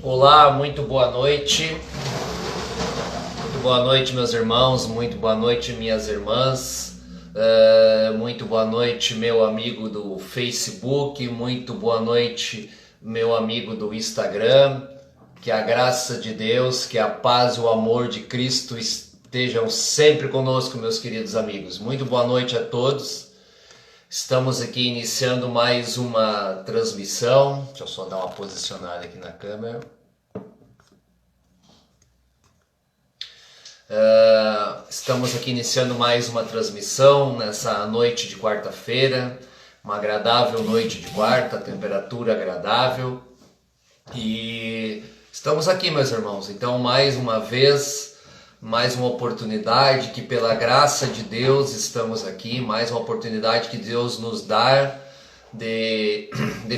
Olá, muito boa noite. Muito boa noite, meus irmãos. Muito boa noite, minhas irmãs. Muito boa noite, meu amigo do Facebook. Muito boa noite, meu amigo do Instagram. Que a graça de Deus, que a paz e o amor de Cristo estejam sempre conosco, meus queridos amigos. Muito boa noite a todos. Estamos aqui iniciando mais uma transmissão. Deixa eu só dar uma posicionada aqui na câmera. Estamos aqui iniciando mais uma transmissão nessa noite de quarta-feira. Uma agradável noite de quarta, temperatura agradável. E estamos aqui, meus irmãos. Então, mais uma vez, mais uma oportunidade que pela graça de Deus estamos aqui, mais uma oportunidade que Deus nos dá de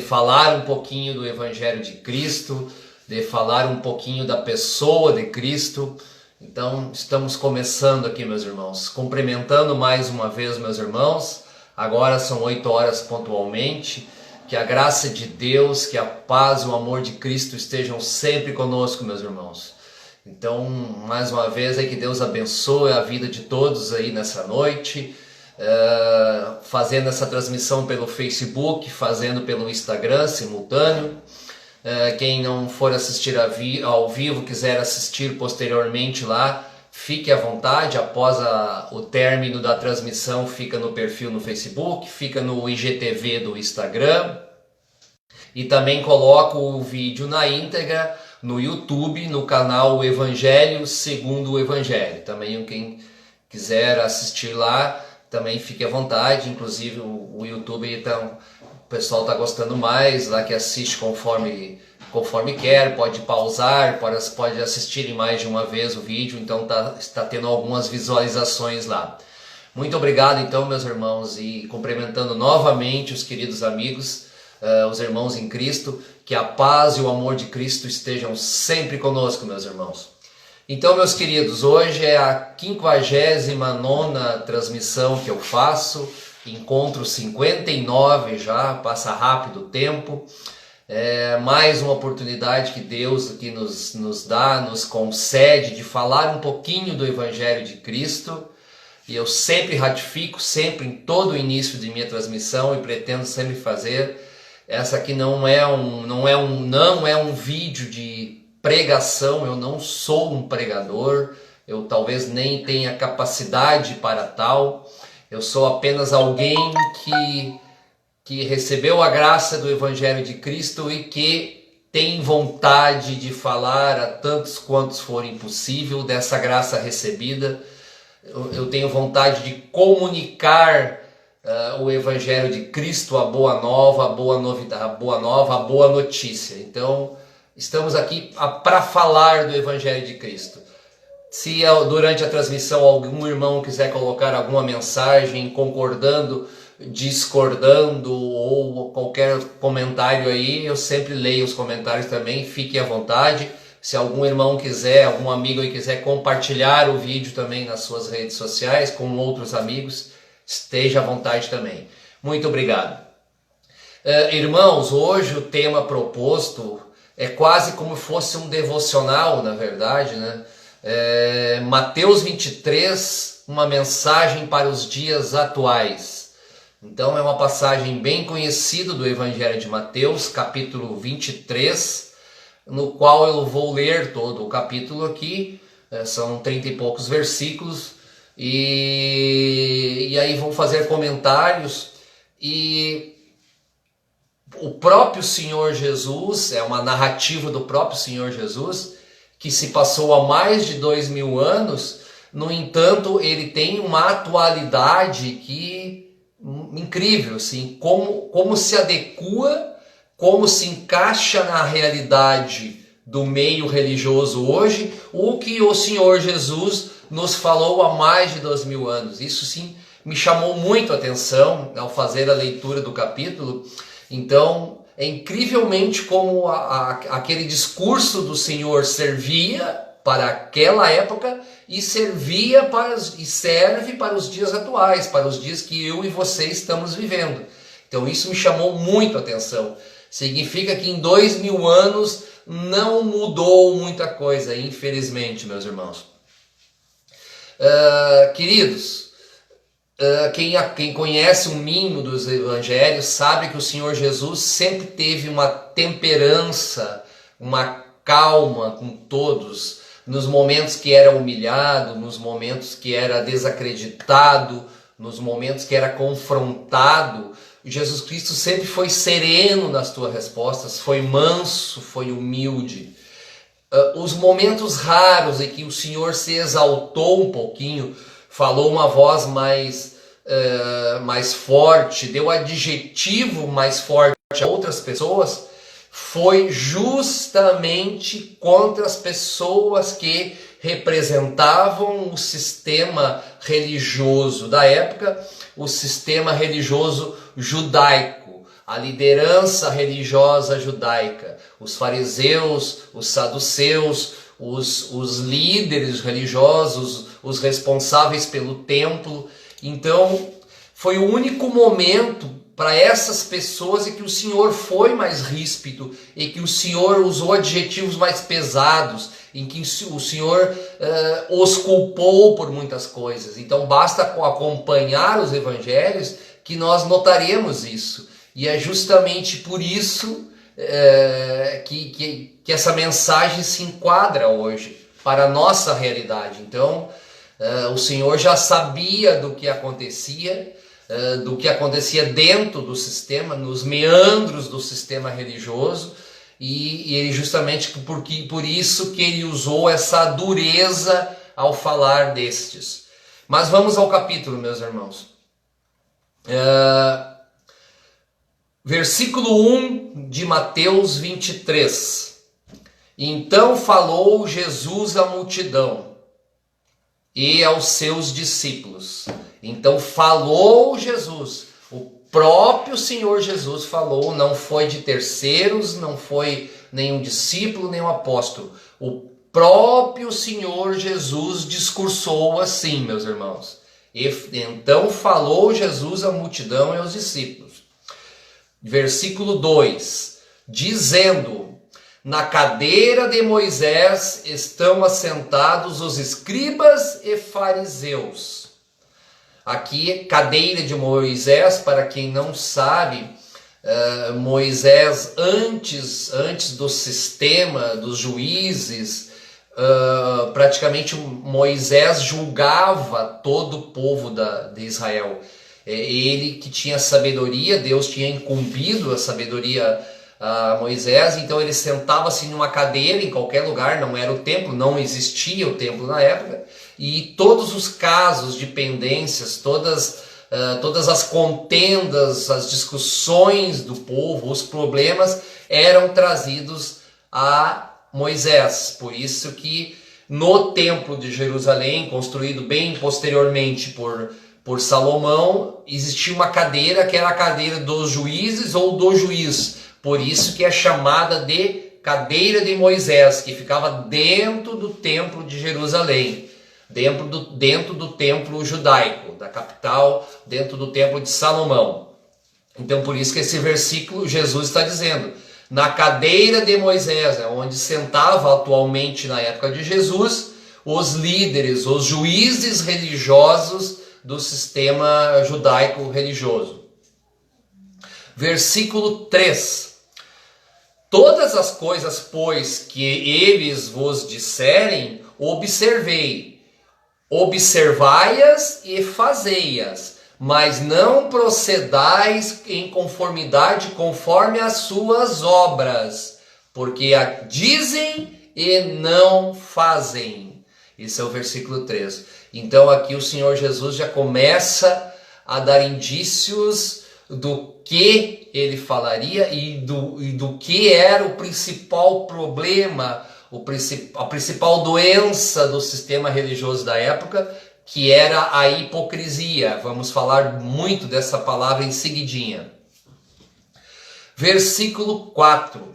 falar um pouquinho do Evangelho de Cristo, de falar um pouquinho da pessoa de Cristo. Então, estamos começando aqui, meus irmãos, cumprimentando mais uma vez, meus irmãos. Agora são 8 horas pontualmente. Que a graça de Deus, que a paz e o amor de Cristo estejam sempre conosco, meus irmãos. Então, mais uma vez, que Deus abençoe a vida de todos aí nessa noite, fazendo essa transmissão pelo Facebook, fazendo pelo Instagram simultâneo. Quem não for assistir ao vivo, quiser assistir posteriormente lá, fique à vontade. Após o término da transmissão, fica no perfil no Facebook, fica no IGTV do Instagram. E também coloco o vídeo na íntegra no YouTube, no canal Evangelho Segundo o Evangelho. Também quem quiser assistir lá, também fique à vontade. Inclusive o YouTube, então, o pessoal está gostando mais, lá que assiste conforme quer, pode pausar, pode assistir mais de uma vez o vídeo, então está tendo algumas visualizações lá. Muito obrigado então, meus irmãos, e cumprimentando novamente os queridos amigos, os irmãos em Cristo, que a paz e o amor de Cristo estejam sempre conosco, meus irmãos. Então, meus queridos, hoje é a 59ª transmissão que eu faço, encontro 59 já, passa rápido o tempo. Mais uma oportunidade que Deus aqui nos dá, nos concede de falar um pouquinho do Evangelho de Cristo. E eu sempre ratifico, sempre em todo o início de minha transmissão, e pretendo sempre fazer. Essa aqui não é um vídeo de pregação. Eu não sou um pregador, eu talvez nem tenha capacidade para tal. Eu sou apenas alguém que recebeu a graça do Evangelho de Cristo e que tem vontade de falar a tantos quantos forem possível dessa graça recebida. Eu tenho vontade de comunicar o Evangelho de Cristo, a boa nova, a boa notícia. Então, estamos aqui para falar do Evangelho de Cristo. Se durante a transmissão algum irmão quiser colocar alguma mensagem concordando, discordando ou qualquer comentário aí, eu sempre leio os comentários também, fique à vontade. Se algum irmão quiser, algum amigo aí quiser compartilhar o vídeo também nas suas redes sociais com outros amigos, esteja à vontade também. Muito obrigado. Irmãos, hoje o tema proposto é quase como fosse um devocional, na verdade, né? Mateus 23, uma mensagem para os dias atuais. Então é uma passagem bem conhecida do Evangelho de Mateus, capítulo 23, no qual eu vou ler todo o capítulo aqui, são 30 e poucos versículos, e aí vou fazer comentários. E o próprio Senhor Jesus, é uma narrativa do próprio Senhor Jesus, que se passou há mais de 2000 anos, no entanto, ele tem uma atualidade incrível, assim, como se adequa, como se encaixa na realidade do meio religioso hoje, o que o Senhor Jesus nos falou há mais de 2000 anos. Isso sim me chamou muito a atenção ao fazer a leitura do capítulo. Então, é incrivelmente como aquele discurso do Senhor servia para aquela época e serve para os dias atuais, para os dias que eu e você estamos vivendo. Então isso me chamou muito a atenção. Significa que em 2000 anos não mudou muita coisa, infelizmente, meus irmãos. Queridos, quem conhece um mínimo dos evangelhos sabe que o Senhor Jesus sempre teve uma temperança, uma calma com todos, nos momentos que era humilhado, nos momentos que era desacreditado, nos momentos que era confrontado. Jesus Cristo sempre foi sereno nas tuas respostas, foi manso, foi humilde. Os momentos raros em que o Senhor se exaltou um pouquinho, falou uma voz mais forte, deu adjetivo mais forte a outras pessoas, foi justamente contra as pessoas que representavam o sistema religioso da época, o sistema religioso judaico, a liderança religiosa judaica, os fariseus, os saduceus, os líderes religiosos, os responsáveis pelo templo. Então, foi o único momento para essas pessoas em que o Senhor foi mais ríspido, em que o Senhor usou adjetivos mais pesados, em que o Senhor os culpou por muitas coisas. Então basta acompanhar os evangelhos que nós notaremos isso. E é justamente por isso que essa mensagem se enquadra hoje para a nossa realidade. Então o Senhor já sabia do que acontecia dentro do sistema, nos meandros do sistema religioso, e ele justamente por isso que ele usou essa dureza ao falar destes. Mas vamos ao capítulo, meus irmãos. Versículo 1 de Mateus 23. Então falou Jesus à multidão e aos seus discípulos. Então falou Jesus, o próprio Senhor Jesus falou, não foi de terceiros, não foi nenhum discípulo, nenhum apóstolo. O próprio Senhor Jesus discursou assim, meus irmãos. Então falou Jesus à multidão e aos discípulos. Versículo 2, dizendo: na cadeira de Moisés estão assentados os escribas e fariseus. Aqui, cadeira de Moisés, para quem não sabe, Moisés, antes do sistema dos juízes, praticamente Moisés julgava todo o povo de Israel. Ele que tinha sabedoria, Deus tinha incumbido a sabedoria a Moisés, então ele sentava-se numa cadeira em qualquer lugar, não era o templo, não existia o templo na época, e todos os casos de pendências, todas as contendas, as discussões do povo, os problemas eram trazidos a Moisés. Por isso que no templo de Jerusalém, construído bem posteriormente por Salomão, existia uma cadeira que era a cadeira dos juízes ou do juiz. Por isso que é chamada de cadeira de Moisés, que ficava dentro do templo de Jerusalém, dentro do templo judaico, da capital, dentro do templo de Salomão. Então por isso que esse versículo Jesus está dizendo, na cadeira de Moisés, onde sentava atualmente na época de Jesus, os líderes, os juízes religiosos do sistema judaico religioso. Versículo 3. Todas as coisas, pois, que eles vos disserem, observai-as e fazei-as, mas não procedais em conformidade conforme as suas obras, porque a dizem e não fazem. Esse é o versículo 3. Então aqui o Senhor Jesus já começa a dar indícios do que ele falaria e do que era o principal problema, a principal doença do sistema religioso da época, que era a hipocrisia. Vamos falar muito dessa palavra em seguidinha. Versículo 4.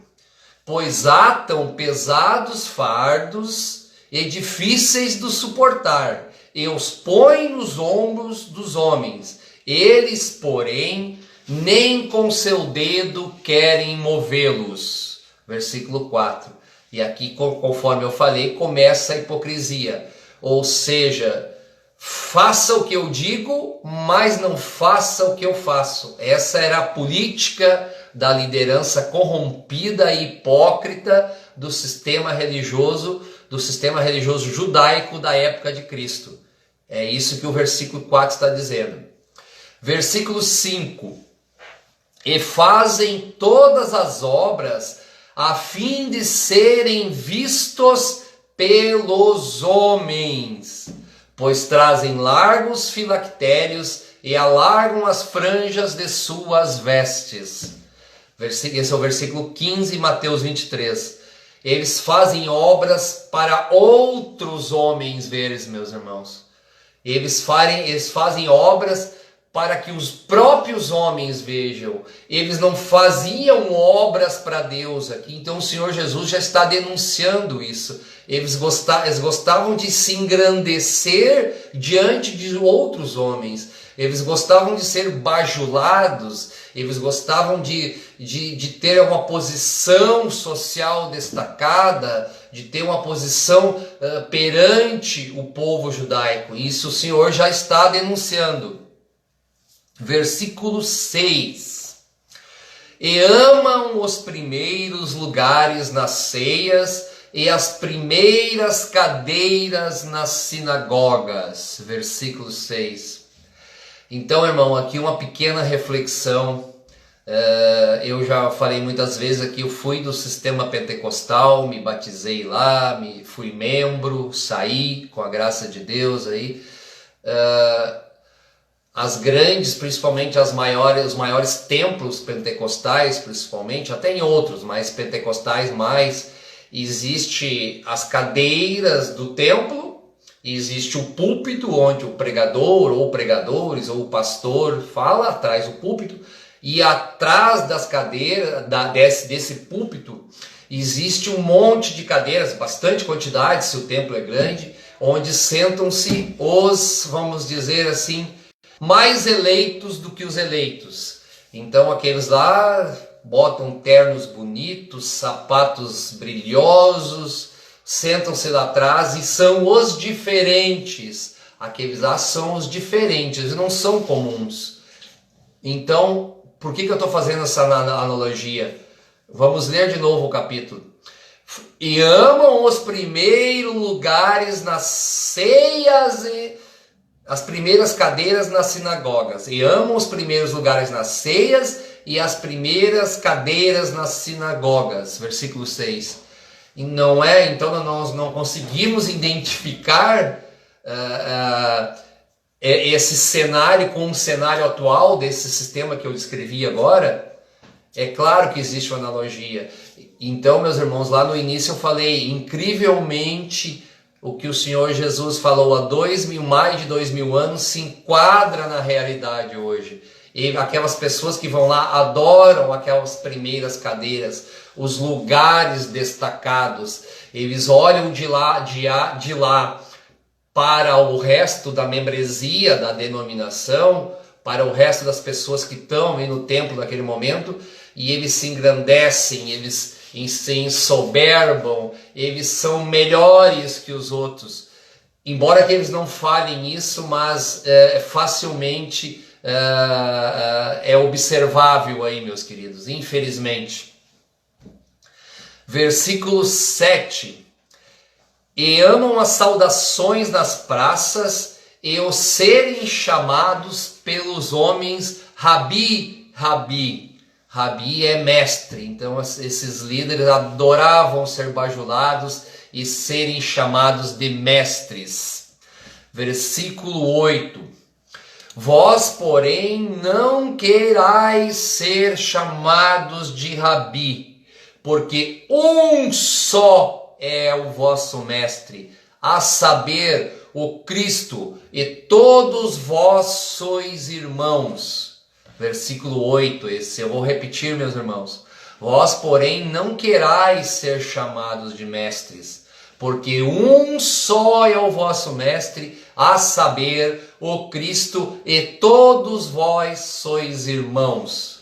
Pois atam pesados fardos e difíceis de suportar, e os põem nos ombros dos homens. Eles, porém, nem com seu dedo querem movê-los. Versículo 4. E aqui, conforme eu falei, começa a hipocrisia. Ou seja, faça o que eu digo, mas não faça o que eu faço. Essa era a política da liderança corrompida e hipócrita do sistema religioso judaico da época de Cristo. É isso que o versículo 4 está dizendo. Versículo 5. E fazem todas as obras a fim de serem vistos pelos homens, pois trazem largos filactérios e alargam as franjas de suas vestes. Esse é o versículo 15, Mateus 23. Eles fazem obras para outros homens verem, meus irmãos. Eles fazem obras para que os próprios homens vejam. Eles não faziam obras para Deus aqui. Então o Senhor Jesus já está denunciando isso. Eles gostavam de se engrandecer diante de outros homens. Eles gostavam de ser bajulados. Eles gostavam de ter uma posição social destacada, de ter uma posição perante o povo judaico. Isso o Senhor já está denunciando. Versículo 6. E amam os primeiros lugares nas ceias e as primeiras cadeiras nas sinagogas. Versículo 6. Então, irmão, aqui uma pequena reflexão. Eu já falei muitas vezes aqui, eu fui do sistema pentecostal, me batizei lá, fui membro, saí com a graça de Deus aí. As grandes, principalmente os maiores templos pentecostais, principalmente, até em outros, mas pentecostais mais, existe as cadeiras do templo, existe o púlpito onde o pregador ou pregadores ou o pastor fala, atrás do púlpito, e atrás das cadeiras, desse púlpito, existe um monte de cadeiras, bastante quantidade, se o templo é grande, onde sentam-se os, vamos dizer assim, mais eleitos do que os eleitos. Então aqueles lá botam ternos bonitos, sapatos brilhosos, sentam-se lá atrás e são os diferentes. Aqueles lá são os diferentes, não são comuns. Então, por que eu estou fazendo essa analogia? Vamos ler de novo o capítulo. E amam os primeiros lugares nas ceias e as primeiras cadeiras nas sinagogas. E amam os primeiros lugares nas ceias e as primeiras cadeiras nas sinagogas. Versículo 6. E não é, então nós não conseguimos identificar esse cenário com um cenário atual desse sistema que eu descrevi agora. É claro que existe uma analogia. Então, meus irmãos, lá no início eu falei, incrivelmente, o que o Senhor Jesus falou há mais de 2000 anos se enquadra na realidade hoje. E aquelas pessoas que vão lá adoram aquelas primeiras cadeiras, os lugares destacados. Eles olham de lá para o resto da membresia da denominação, para o resto das pessoas que estão aí no templo naquele momento, e eles se engrandecem, eles se ensoberbam, eles são melhores que os outros. Embora que eles não falem isso, mas facilmente é observável aí, meus queridos, infelizmente. Versículo 7. E amam as saudações nas praças e os serem chamados pelos homens Rabi, Rabi. Rabi é mestre, então esses líderes adoravam ser bajulados e serem chamados de mestres. Versículo 8. Vós, porém, não querais ser chamados de Rabi, porque um só é o vosso mestre, a saber, o Cristo, e todos vós sois irmãos. Versículo 8, esse eu vou repetir, meus irmãos. Vós, porém, não querais ser chamados de mestres, porque um só é o vosso mestre, a saber, o Cristo, e todos vós sois irmãos.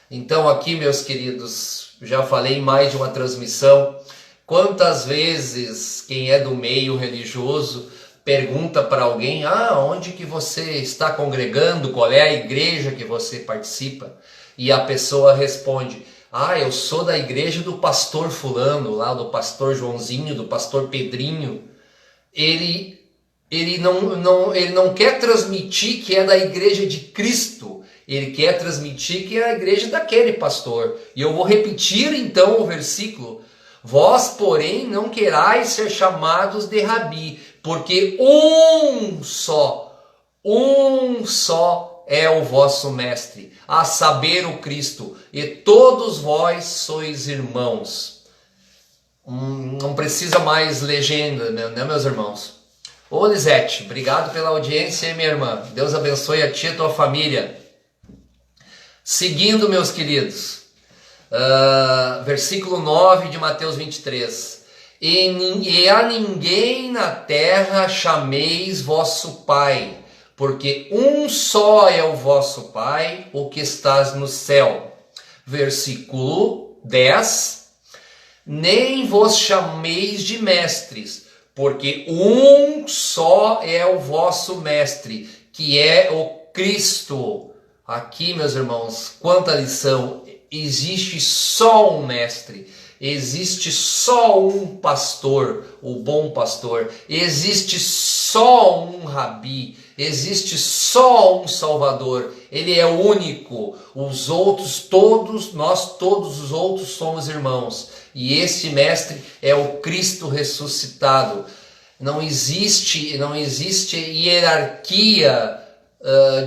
Então aqui, meus queridos, já falei em mais de uma transmissão, quantas vezes quem é do meio religioso pergunta para alguém, onde que você está congregando, qual é a igreja que você participa? E a pessoa responde, eu sou da igreja do pastor fulano, lá do pastor Joãozinho, do pastor Pedrinho. Ele não quer transmitir que é da igreja de Cristo, ele quer transmitir que é a igreja daquele pastor. E eu vou repetir então o versículo, vós porém não querais ser chamados de rabi, porque um só é o vosso mestre, a saber o Cristo, e todos vós sois irmãos. Não precisa mais legenda, né, meus irmãos? Ô Lisete, obrigado pela audiência, minha irmã. Deus abençoe a ti e a tua família. Seguindo, meus queridos, versículo 9 de Mateus 23. E a ninguém na terra chameis vosso Pai, porque um só é o vosso Pai, o que estás no céu. Versículo 10. Nem vos chameis de mestres, porque um só é o vosso mestre, que é o Cristo. Aqui, meus irmãos, quanta lição! Existe só um mestre, existe só um pastor, o bom pastor, existe só um rabi, existe só um salvador, ele é único, os outros todos, nós todos os outros somos irmãos, e esse mestre é o Cristo ressuscitado. Não existe hierarquia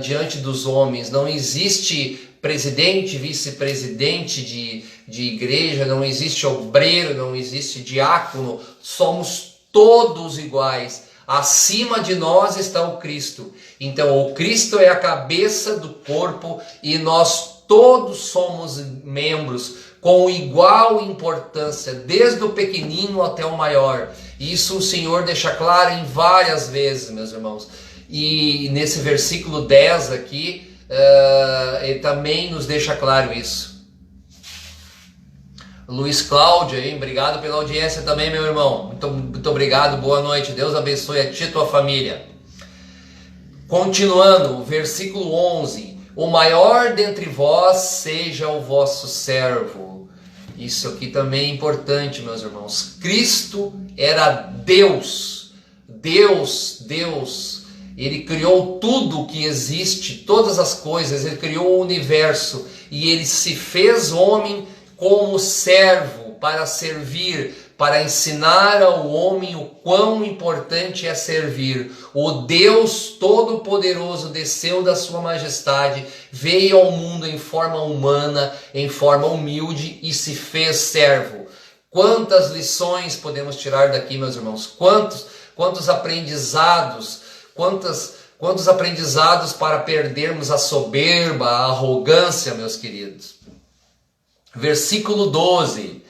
diante dos homens, não existe presidente, vice-presidente de igreja, não existe obreiro, não existe diácono, somos todos iguais. Acima de nós está o Cristo. Então o Cristo é a cabeça do corpo e nós todos somos membros com igual importância, desde o pequenino até o maior. Isso o Senhor deixa claro em várias vezes, meus irmãos. E nesse versículo 10 aqui, ele também nos deixa claro isso. Luiz Cláudio, hein? Obrigado pela audiência também, meu irmão. Muito obrigado, boa noite. Deus abençoe a ti e a tua família. Continuando, versículo 11. O maior dentre vós seja o vosso servo. Isso aqui também é importante, meus irmãos. Cristo era Deus. Deus. Ele criou tudo o que existe, todas as coisas, ele criou o universo e ele se fez homem como servo para servir, para ensinar ao homem o quão importante é servir. O Deus Todo-Poderoso desceu da sua majestade, veio ao mundo em forma humana, em forma humilde e se fez servo. Quantas lições podemos tirar daqui, meus irmãos? Quantos aprendizados? Quantos aprendizados para perdermos a soberba, a arrogância, meus queridos. Versículo 12.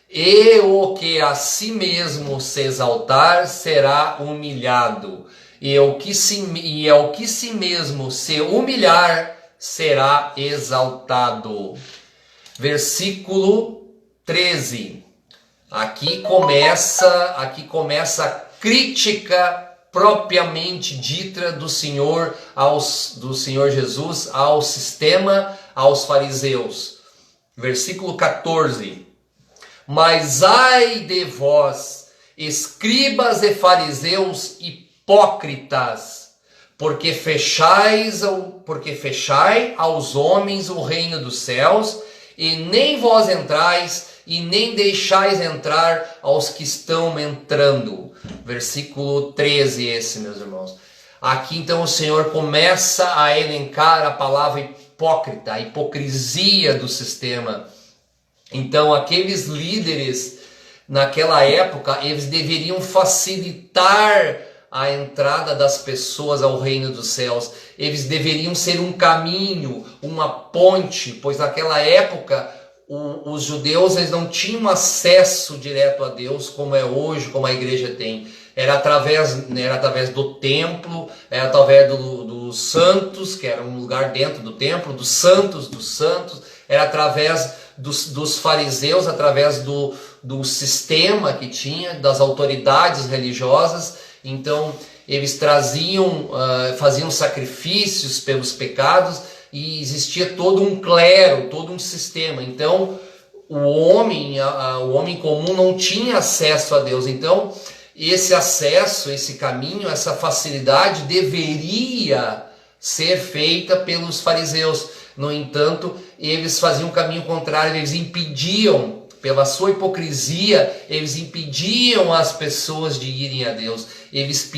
E o que a si mesmo se exaltar será humilhado, e ao que si mesmo se humilhar será exaltado. Versículo 13. Aqui começa a crítica propriamente dita do Senhor Jesus ao sistema, aos fariseus. Versículo 14. Mas ai de vós, escribas e fariseus hipócritas, porque fechai aos homens o reino dos céus, e nem vós entrais, e nem deixais entrar aos que estão entrando. Versículo 13 esse, meus irmãos. Aqui então o Senhor começa a elencar a palavra hipócrita, a hipocrisia do sistema. Então aqueles líderes naquela época, eles deveriam facilitar a entrada das pessoas ao reino dos céus. Eles deveriam ser um caminho, uma ponte, pois naquela época os judeus eles não tinham acesso direto a Deus como é hoje, como a igreja tem. Era através do templo, era através do dos santos, que era um lugar dentro do templo, dos santos, era através dos fariseus, através do sistema que tinha, das autoridades religiosas. Então eles traziam, faziam sacrifícios pelos pecados, e existia todo um clero, todo um sistema. Então o homem comum não tinha acesso a Deus. Então esse acesso, esse caminho, essa facilidade deveria ser feita pelos fariseus. No entanto, eles faziam um caminho contrário, eles impediam, pela sua hipocrisia, eles impediam as pessoas de irem a Deus, eles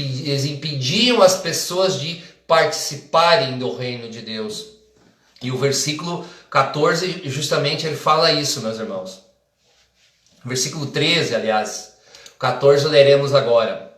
impediam as pessoas de participarem do reino de Deus. E o versículo 14, justamente, ele fala isso, meus irmãos. Versículo 13, aliás, 14 leremos agora.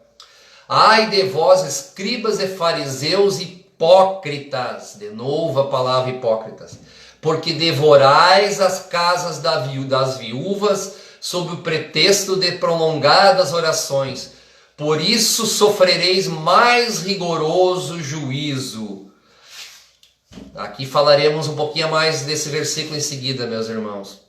Ai de vós, escribas e fariseus hipócritas, de novo a palavra hipócritas, porque devorais as casas das viúvas sob o pretexto de prolongadas orações. Por isso sofrereis mais rigoroso juízo. Aqui falaremos um pouquinho mais desse versículo em seguida, meus irmãos.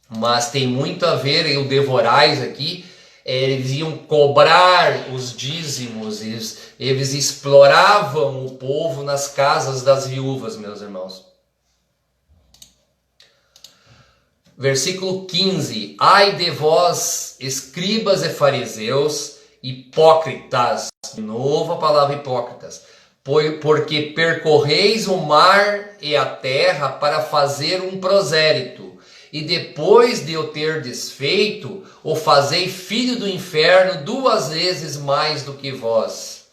Mas tem muito a ver, e o devorais aqui, eles iam cobrar os dízimos, eles exploravam o povo nas casas das viúvas, meus irmãos. Versículo 15. Ai de vós, escribas e fariseus, hipócritas. De novo a palavra hipócritas. Porque percorreis o mar e a terra para fazer um prosélito, e depois de o ter desfeito, o fazei filho do inferno 2 vezes mais do que vós.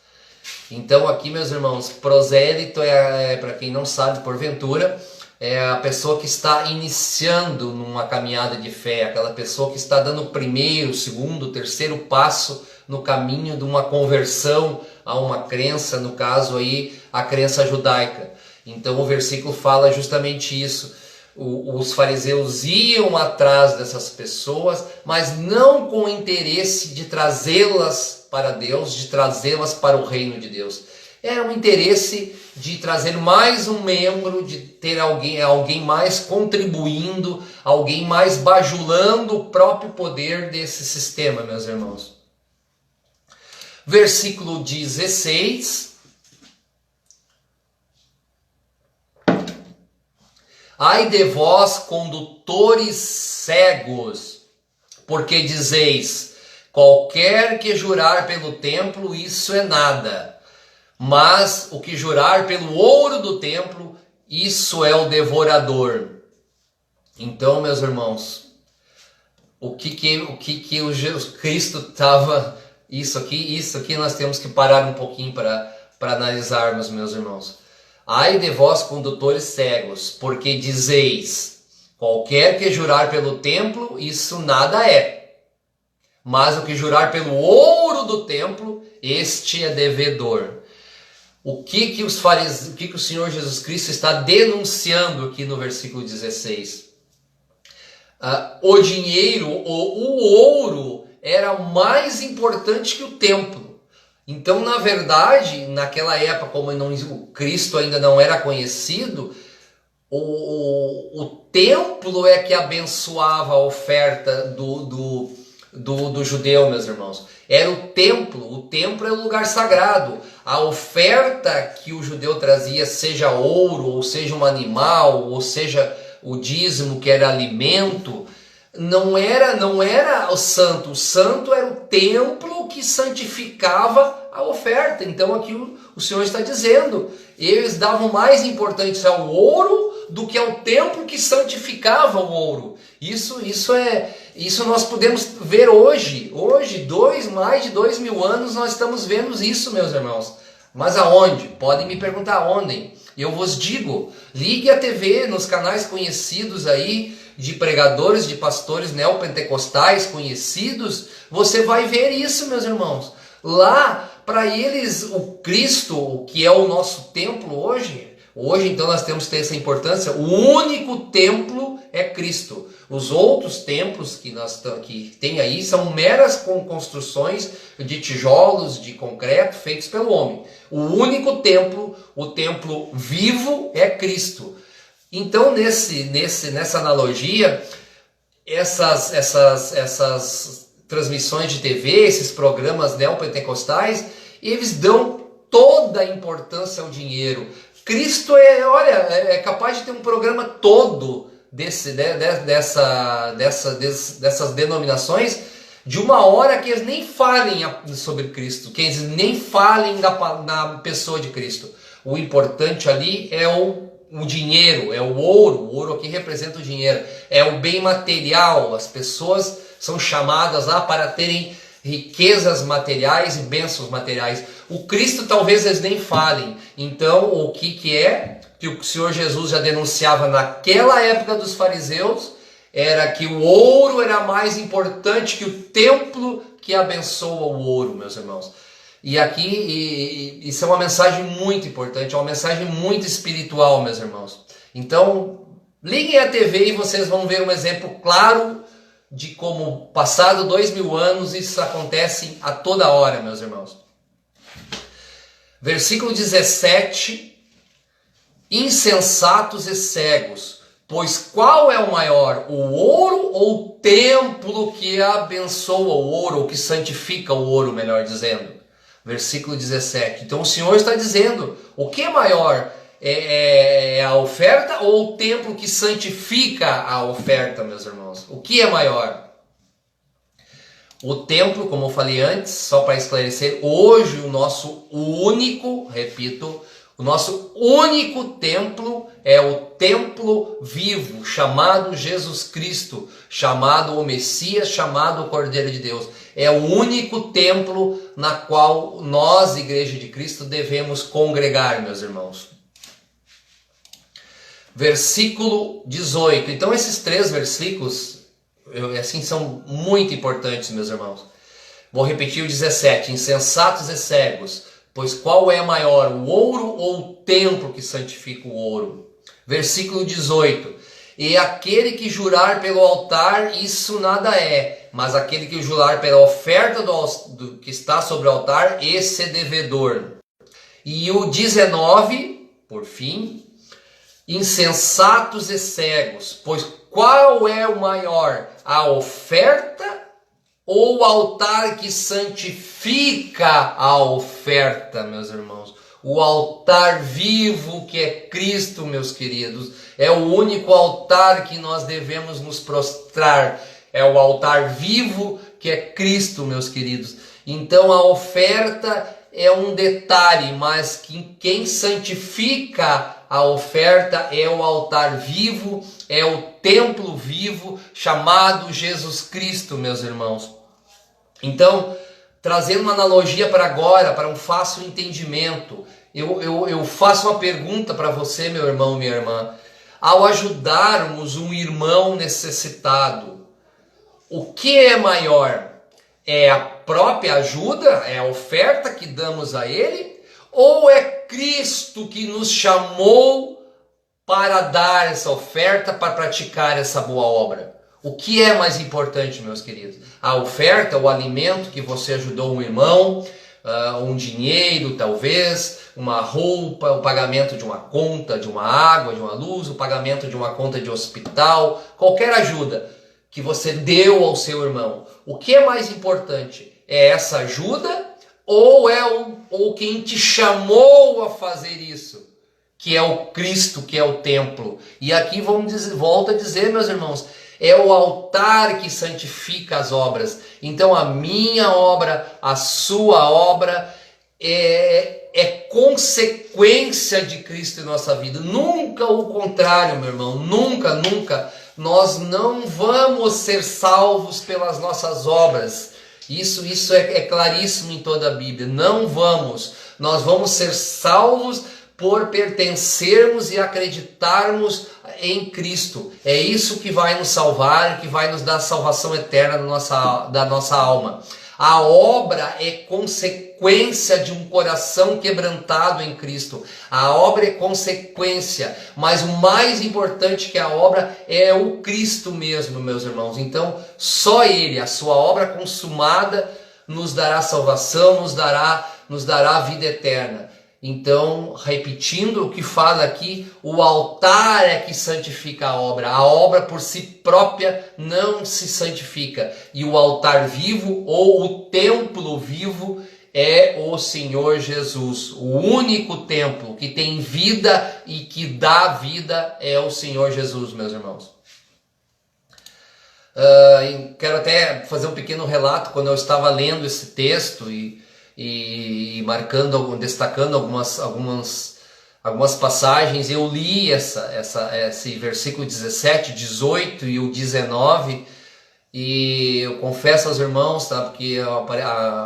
Então aqui, meus irmãos, prosélito para quem não sabe, porventura, é a pessoa que está iniciando numa caminhada de fé, aquela pessoa que está dando o primeiro, segundo, terceiro passo no caminho de uma conversão a uma crença, no caso aí, a crença judaica. Então o versículo fala justamente isso. Os fariseus iam atrás dessas pessoas, mas não com o interesse de trazê-las para Deus, de trazê-las para o reino de Deus. Era um interesse de trazer mais um membro, de ter alguém mais contribuindo, alguém mais bajulando o próprio poder desse sistema, meus irmãos. Versículo 16. Ai de vós, condutores cegos, porque dizeis, qualquer que jurar pelo templo, isso é nada. Mas o que jurar pelo ouro do templo, isso é o devorador. Então, meus irmãos, o que o Jesus Cristo estava... Isso aqui nós temos que parar um pouquinho para analisarmos, meus irmãos. Ai de vós, condutores cegos, porque dizeis, qualquer que jurar pelo templo, isso nada é. Mas o que jurar pelo ouro do templo, este é devedor. O que o Senhor Jesus Cristo está denunciando aqui no versículo 16? O dinheiro, o ouro, era mais importante que o templo. Então, na verdade, naquela época, como o Cristo ainda não era conhecido, o templo é que abençoava a oferta do judeu, meus irmãos. Era o templo é o lugar sagrado. A oferta que o judeu trazia, seja ouro, ou seja um animal, ou seja o dízimo, que era alimento, não era o santo era o templo que santificava a oferta. Então aqui o Senhor está dizendo, eles davam mais importância ao ouro do que ao templo que santificava o ouro. Isso nós podemos ver hoje, mais de 2000 anos nós estamos vendo isso, meus irmãos. Mas aonde? Podem me perguntar aonde. Eu vos digo, ligue a TV nos canais conhecidos aí, de pregadores, de pastores neopentecostais conhecidos, você vai ver isso, meus irmãos. Lá, para eles, o Cristo, que é o nosso templo hoje, Hoje, então, nós temos que ter essa importância. O único templo é Cristo. Os outros templos que tem aí são meras construções de tijolos, de concreto, feitos pelo homem. O único templo, o templo vivo, é Cristo. Então, nessa analogia, essas transmissões de TV, esses programas neopentecostais, eles dão toda a importância ao dinheiro. Cristo é capaz de ter um programa todo dessas denominações de 1 hora que eles nem falem sobre Cristo, que eles nem falem na pessoa de Cristo. O importante ali é o dinheiro, é o ouro aqui representa o dinheiro, é o bem material. As pessoas são chamadas lá para terem riquezas materiais e bênçãos materiais. O Cristo talvez eles nem falem. Então, o que é que o Senhor Jesus já denunciava naquela época dos fariseus, era que o ouro era mais importante que o templo que abençoa o ouro, meus irmãos. E aqui, isso é uma mensagem muito importante, é uma mensagem muito espiritual, meus irmãos. Então, liguem a TV e vocês vão ver um exemplo claro de como, passado 2000 anos, isso acontece a toda hora, meus irmãos. Versículo 17. Insensatos e cegos, pois qual é o maior, o ouro ou o templo que abençoa o ouro, ou que santifica o ouro, melhor dizendo? Versículo 17. Então o Senhor está dizendo, o que é maior? É a oferta ou o templo que santifica a oferta, meus irmãos? O que é maior? O templo, como eu falei antes, só para esclarecer, hoje o nosso único, repito, o nosso único templo é o templo vivo, chamado Jesus Cristo, chamado o Messias, chamado o Cordeiro de Deus. É o único templo na qual nós, Igreja de Cristo, devemos congregar, meus irmãos. Versículo 18. Então esses 3 versículos, assim, são muito importantes, meus irmãos. Vou repetir o 17. Insensatos e cegos, pois qual é maior, o ouro ou o templo que santifica o ouro? Versículo 18. E aquele que jurar pelo altar, isso nada é, mas aquele que jurar pela oferta do que está sobre o altar, esse é devedor. E o 19, por fim, insensatos e cegos, pois qual é o maior, a oferta ou o altar que santifica a oferta, meus irmãos? O altar vivo que é Cristo, meus queridos, é o único altar que nós devemos nos prostrar. É o altar vivo que é Cristo, meus queridos. Então a oferta é um detalhe, mas quem santifica a oferta é o altar vivo, é o templo vivo chamado Jesus Cristo, meus irmãos. Então, trazendo uma analogia para agora, para um fácil entendimento, eu faço uma pergunta para você, meu irmão, minha irmã. Ao ajudarmos um irmão necessitado, o que é maior? É a própria ajuda, é a oferta que damos a ele? Ou é Cristo que nos chamou para dar essa oferta, para praticar essa boa obra? O que é mais importante, meus queridos? A oferta, o alimento que você ajudou um irmão, um dinheiro talvez, uma roupa, o pagamento de uma conta, de uma água, de uma luz, o pagamento de uma conta de hospital, qualquer ajuda que você deu ao seu irmão. O que é mais importante? É essa ajuda ou quem te chamou a fazer isso? Que é o Cristo, que é o templo. E aqui volto a dizer, meus irmãos, é o altar que santifica as obras. Então a minha obra, a sua obra é consequência de Cristo em nossa vida. Nunca o contrário, meu irmão. Nunca, nunca. Nós não vamos ser salvos pelas nossas obras. Isso é claríssimo em toda a Bíblia. Não vamos. Nós vamos ser salvos por pertencermos e acreditarmos em Cristo. É isso que vai nos salvar, que vai nos dar salvação eterna da nossa alma. A obra é consequência consequência de um coração quebrantado em Cristo. A obra é consequência, mas o mais importante que a obra é o Cristo mesmo, meus irmãos. Então, só Ele, a sua obra consumada, nos dará salvação, nos dará vida eterna. Então, repetindo o que fala aqui, o altar é que santifica a obra por si própria não se santifica. E o altar vivo ou o templo vivo é o Senhor Jesus. O único templo que tem vida e que dá vida é o Senhor Jesus, meus irmãos. Quero até fazer um pequeno relato. Quando eu estava lendo esse texto e marcando, destacando algumas passagens, eu li esse versículo 17, 18 e o 19, e eu confesso aos irmãos, tá, porque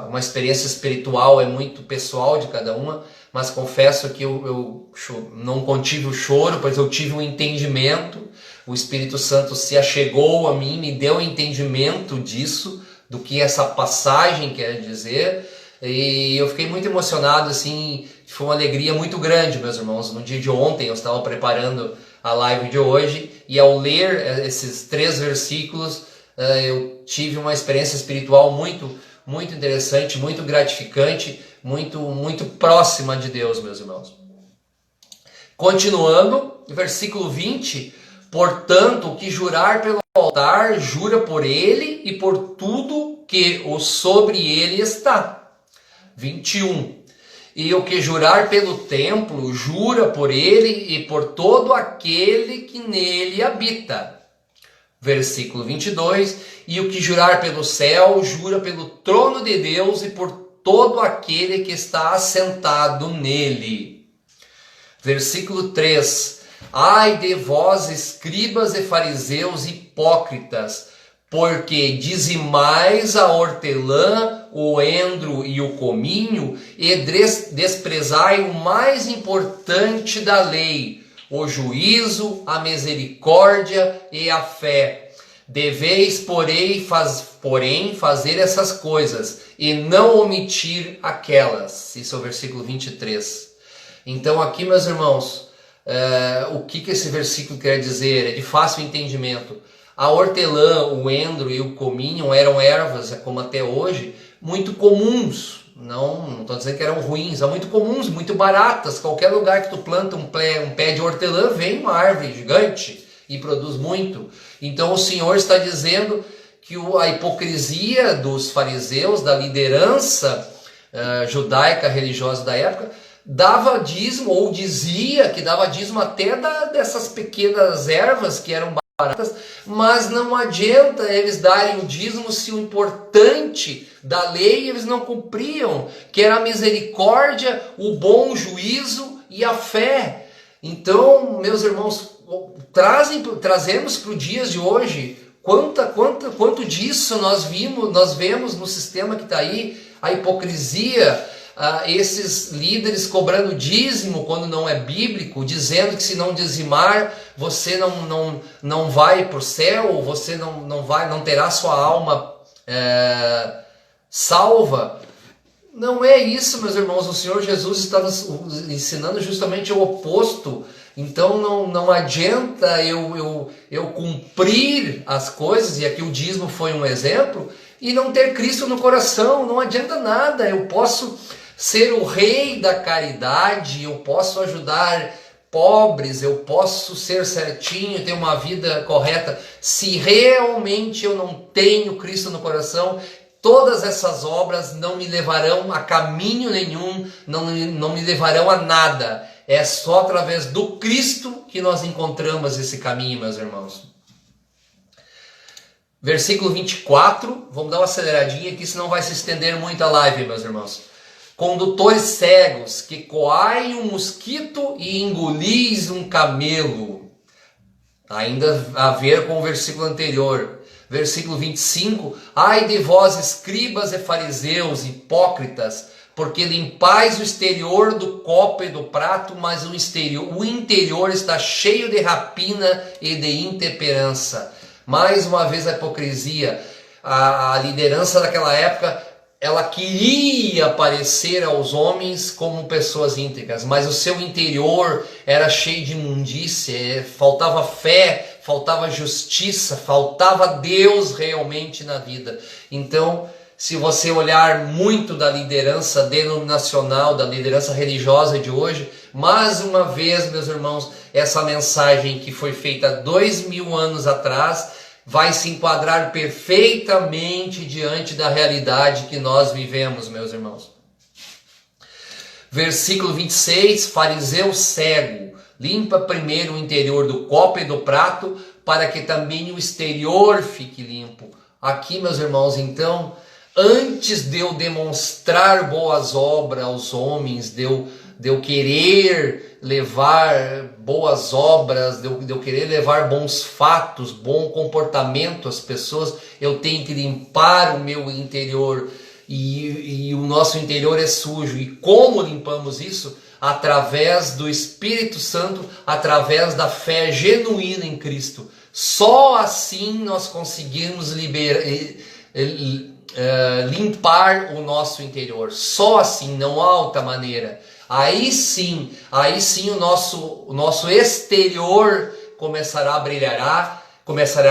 uma experiência espiritual é muito pessoal de cada uma, mas confesso que eu não contive o choro, pois eu tive um entendimento. O Espírito Santo se achegou a mim, me deu entendimento disso, do que essa passagem quer dizer. E eu fiquei muito emocionado, assim, foi uma alegria muito grande, meus irmãos. No dia de ontem eu estava preparando a live de hoje e ao ler esses 3 versículos eu tive uma experiência espiritual muito, muito interessante, muito gratificante, muito próxima de Deus, meus irmãos. Continuando, versículo 20: portanto, o que jurar pelo altar, jura por ele e por tudo que sobre ele está. 21. E o que jurar pelo templo, jura por ele e por todo aquele que nele habita. Versículo 22. E o que jurar pelo céu, jura pelo trono de Deus e por todo aquele que está assentado nele. Versículo 3. Ai de vós, escribas e fariseus hipócritas, porque dizimais a hortelã, o endro e o cominho, e desprezai o mais importante da lei, o juízo, a misericórdia e a fé. Deveis, porém, fazer essas coisas, e não omitir aquelas. Isso é o versículo 23. Então aqui, meus irmãos, o que esse versículo quer dizer? É de fácil entendimento. A hortelã, o endro e o cominho eram ervas, como até hoje, muito comuns. Não estou dizendo que eram ruins, são muito comuns, muito baratas. Qualquer lugar que tu planta um pé de hortelã, vem uma árvore gigante e produz muito. Então o Senhor está dizendo que a hipocrisia dos fariseus, da liderança judaica religiosa da época, dava dízimo, ou dizia que dava dízimo até dessas pequenas ervas que eram baratas, mas não adianta eles darem o dízimo se o importante da lei eles não cumpriam, que era a misericórdia, o bom juízo e a fé. Então, meus irmãos, trazemos para os dias de hoje quanto disso nós vemos no sistema que está aí, a hipocrisia. Esses líderes cobrando dízimo quando não é bíblico, dizendo que se não dizimar você não vai para o céu, você não terá sua alma salva. Não é isso, meus irmãos. O Senhor Jesus está nos ensinando justamente o oposto. Então não adianta eu cumprir as coisas, e aqui o dízimo foi um exemplo, e não ter Cristo no coração. Não adianta nada. Eu posso ser o rei da caridade, eu posso ajudar pobres, eu posso ser certinho, ter uma vida correta. Se realmente eu não tenho Cristo no coração, todas essas obras não me levarão a caminho nenhum, não me levarão a nada. É só através do Cristo que nós encontramos esse caminho, meus irmãos. Versículo 24, vamos dar uma aceleradinha aqui, senão vai se estender muito a live, meus irmãos. Condutores cegos, que coai um mosquito e engolis um camelo. Ainda a ver com o versículo anterior. Versículo 25. Ai de vós, escribas e fariseus, hipócritas, porque limpais o exterior do copo e do prato, mas o interior está cheio de rapina e de intemperança. Mais uma vez a hipocrisia. A liderança daquela época ela queria parecer aos homens como pessoas íntegras, mas o seu interior era cheio de imundícia, faltava fé, faltava justiça, faltava Deus realmente na vida. Então, se você olhar muito da liderança denominacional, da liderança religiosa de hoje, mais uma vez, meus irmãos, essa mensagem que foi feita 2000 anos atrás vai se enquadrar perfeitamente diante da realidade que nós vivemos, meus irmãos. Versículo 26, fariseu cego, limpa primeiro o interior do copo e do prato, para que também o exterior fique limpo. Aqui, meus irmãos, então, antes de eu demonstrar boas obras aos homens, de eu querer levar boas obras, de eu querer levar bons fatos, bom comportamento às pessoas, eu tenho que limpar o meu interior, e o nosso interior é sujo. E como limpamos isso? Através do Espírito Santo, através da fé genuína em Cristo. Só assim nós conseguimos limpar o nosso interior. Só assim, não há outra maneira. Aí sim o nosso exterior começará a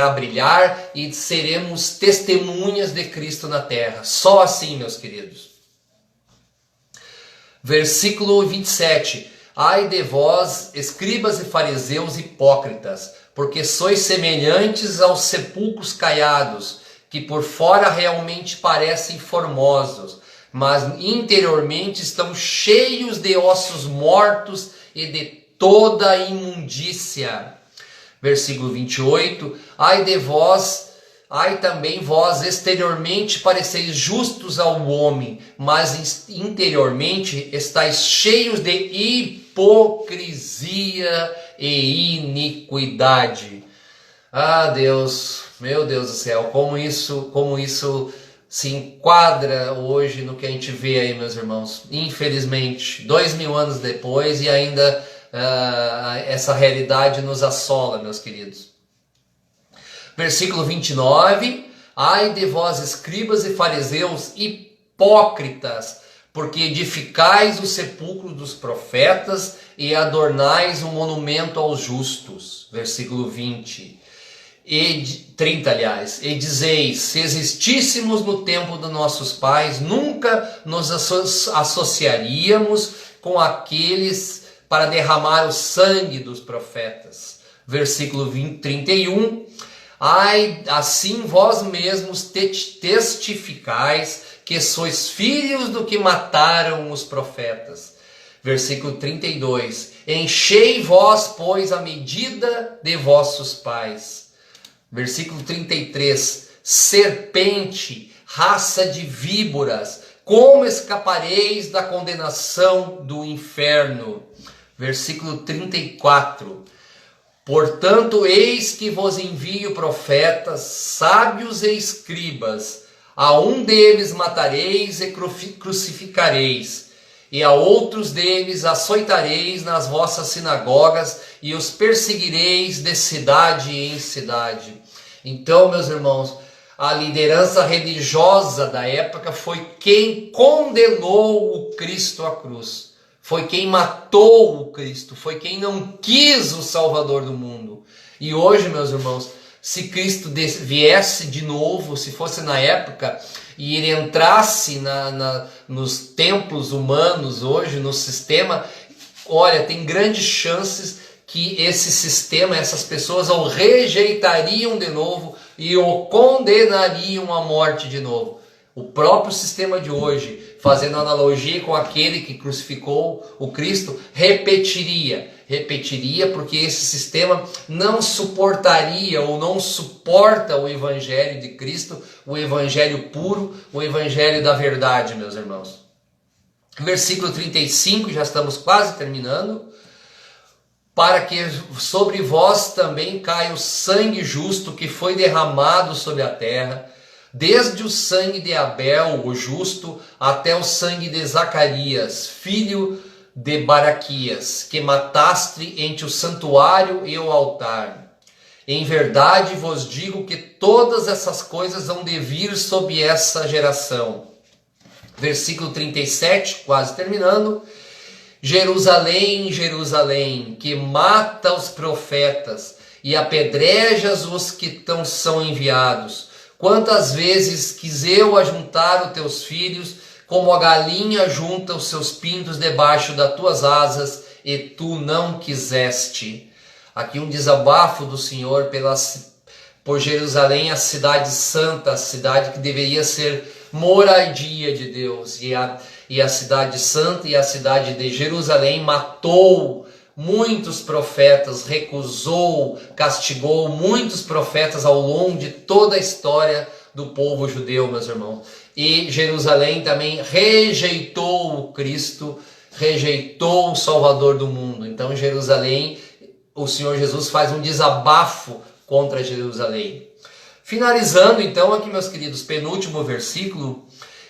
brilhar e seremos testemunhas de Cristo na terra. Só assim, meus queridos. Versículo 27. Ai de vós, escribas e fariseus hipócritas, porque sois semelhantes aos sepulcros caiados, que por fora realmente parecem formosos, mas interiormente estão cheios de ossos mortos e de toda a imundícia. Versículo 28, ai de vós, ai também vós exteriormente pareceis justos ao homem, mas interiormente estáis cheios de hipocrisia e iniquidade. Ah, Deus, meu Deus do céu, como isso se enquadra hoje no que a gente vê aí, meus irmãos. Infelizmente, 2000 anos depois, e ainda essa realidade nos assola, meus queridos. Versículo 29. Ai de vós, escribas e fariseus hipócritas, porque edificais o sepulcro dos profetas e adornais o monumento aos justos. Versículo 20. 30, aliás, e dizeis, se existíssemos no tempo dos nossos pais, nunca nos associaríamos com aqueles para derramar o sangue dos profetas. Versículo 31, ai, assim vós mesmos testificais que sois filhos do que mataram os profetas. Versículo 32, enchei vós, pois, a medida de vossos pais. Versículo 33, serpente, raça de víboras, como escapareis da condenação do inferno? Versículo 34, portanto, eis que vos envio profetas, sábios e escribas, a um deles matareis e crucificareis, e a outros deles açoitareis nas vossas sinagogas, e os perseguireis de cidade em cidade. Então, meus irmãos, a liderança religiosa da época foi quem condenou o Cristo à cruz. Foi quem matou o Cristo, foi quem não quis o Salvador do mundo. E hoje, meus irmãos, se Cristo viesse de novo, se fosse na época, e ele entrasse nos templos humanos hoje, no sistema, olha, tem grandes chances que esse sistema, essas pessoas o rejeitariam de novo e o condenariam à morte de novo. O próprio sistema de hoje, fazendo analogia com aquele que crucificou o Cristo, repetiria porque esse sistema não suportaria ou não suporta o Evangelho de Cristo, o Evangelho puro, o Evangelho da verdade, meus irmãos. Versículo 35, já estamos quase terminando. Para que sobre vós também caia o sangue justo que foi derramado sobre a terra, desde o sangue de Abel, o justo, até o sangue de Zacarias, filho de Baraquias, que mataste entre o santuário e o altar. Em verdade vos digo que todas essas coisas hão de vir sobre essa geração. Versículo 37, quase terminando. Jerusalém, Jerusalém, que mata os profetas e apedrejas os que são enviados. Quantas vezes quis eu ajuntar os teus filhos, como a galinha junta os seus pintos debaixo das tuas asas, e tu não quiseste. Aqui um desabafo do Senhor por Jerusalém, a cidade santa, a cidade que deveria ser moradia de Deus. E a cidade santa e a cidade de Jerusalém matou muitos profetas, recusou, castigou muitos profetas ao longo de toda a história do povo judeu, meus irmãos. E Jerusalém também rejeitou o Cristo, rejeitou o Salvador do mundo. Então Jerusalém, o Senhor Jesus faz um desabafo contra Jerusalém. Finalizando então aqui, meus queridos, penúltimo versículo.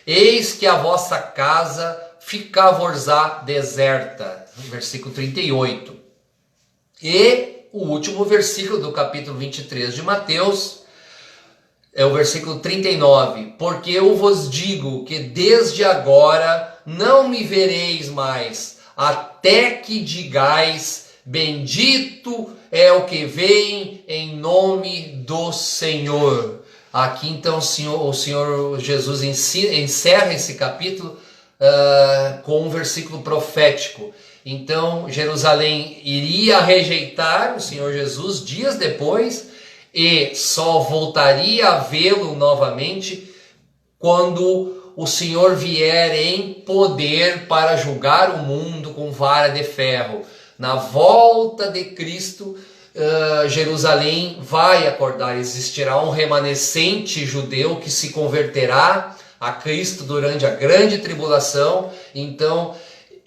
Eis que a vossa casa fica-vos-á deserta. Versículo 38. E o último versículo do capítulo 23 de Mateus é o versículo 39. Porque eu vos digo que desde agora não me vereis mais, até que digais, bendito é o que vem em nome do Senhor. Aqui então o Senhor Jesus encerra esse capítulo com um versículo profético. Então Jerusalém iria rejeitar o Senhor Jesus dias depois e só voltaria a vê-lo novamente quando o Senhor vier em poder para julgar o mundo com vara de ferro. Na volta de Cristo, Jerusalém vai acordar, existirá um remanescente judeu que se converterá a Cristo durante a grande tribulação. Então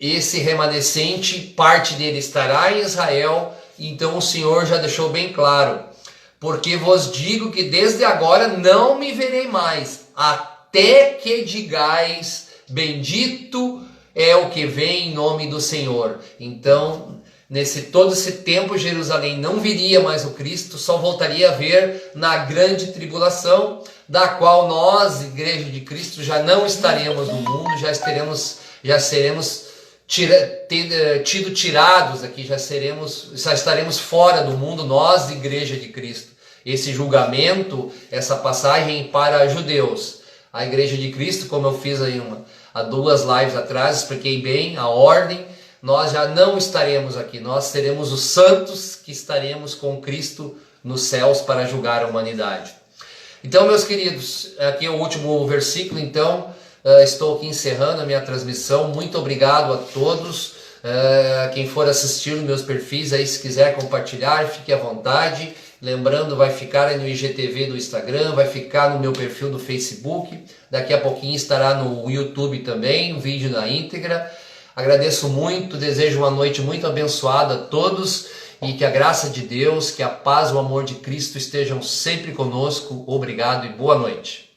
esse remanescente, parte dele estará em Israel. Então o Senhor já deixou bem claro: porque vos digo que desde agora não me verei mais, até que digais, bendito é o que vem em nome do Senhor. Então todo esse tempo Jerusalém não viria mais o Cristo, só voltaria a ver na grande tribulação, da qual nós, Igreja de Cristo, já não estaremos no mundo, já seremos tirados aqui, já estaremos fora do mundo, nós, Igreja de Cristo. Esse julgamento, essa passagem para judeus. A Igreja de Cristo, como eu fiz aí há 2 lives atrás, expliquei bem a ordem. Nós já não estaremos aqui, nós seremos os santos que estaremos com Cristo nos céus para julgar a humanidade. Então, meus queridos, aqui é o último versículo. Então, estou aqui encerrando a minha transmissão. Muito obrigado a todos. Quem for assistir nos meus perfis, aí se quiser compartilhar, fique à vontade. Lembrando, vai ficar aí no IGTV do Instagram, vai ficar no meu perfil do Facebook. Daqui a pouquinho estará no YouTube também, um vídeo na íntegra. Agradeço muito, desejo uma noite muito abençoada a todos e que a graça de Deus, que a paz, o amor de Cristo estejam sempre conosco. Obrigado e boa noite.